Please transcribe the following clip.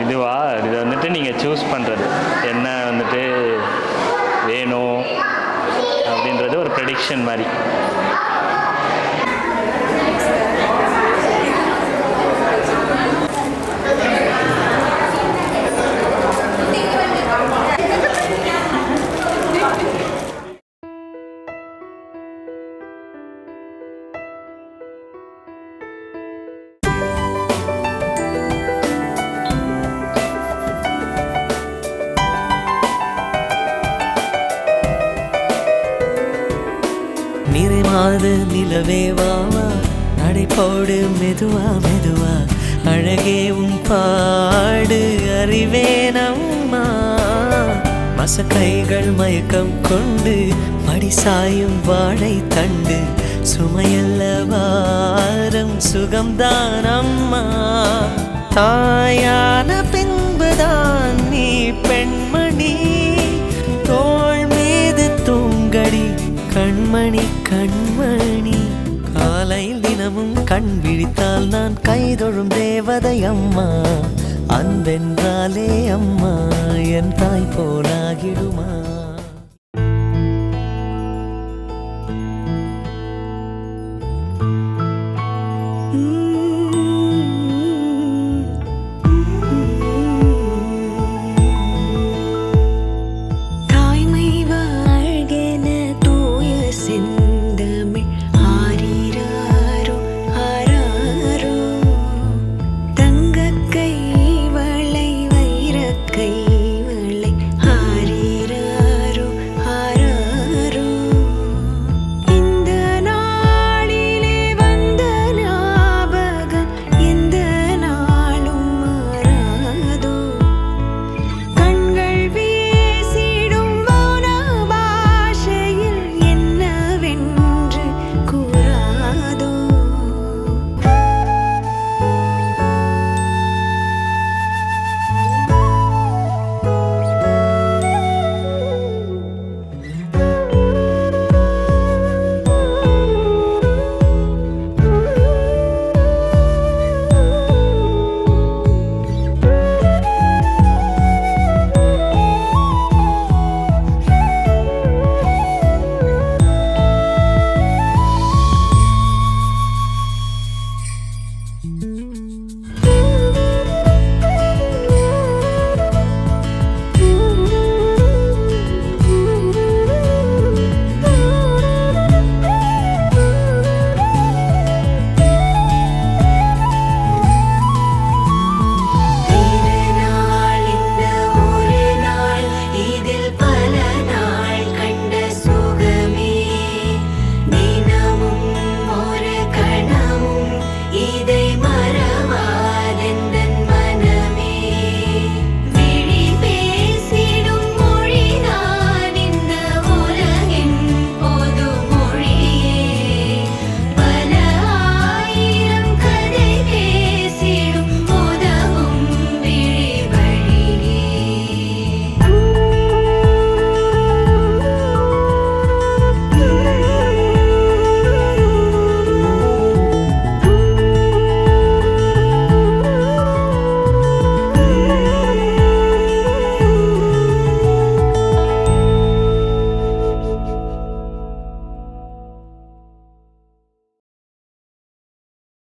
இதுவா இது வந்துட்டு நீங்கள் சூஸ் பண்ணுறது என்ன வந்துட்டு வேணும் அப்படின்றது ஒரு ப்ரெடிக்ஷன் மாதிரி. நிறைமாத நிலவே வாவா நடைபோடு மெதுவா மெதுவா அழகே உன் பாடு அறிவேனம்மா மசக்கைகள் மயக்கம் கொண்டு மடிசாயும் வாழை தண்டு சுமையல்ல வாரம் சுகம்தான் அம்மா தாயான பின்புதான் நீ பெண்மணி தோள் மீது தூங்கடி கண்மணி கண்மணி காலையில் தினமும் கண் விழித்தால் நான் கைதொழும் தேவதை அம்மா அன்பென்றாலே அம்மா என் தாய் போலாகிடுமா.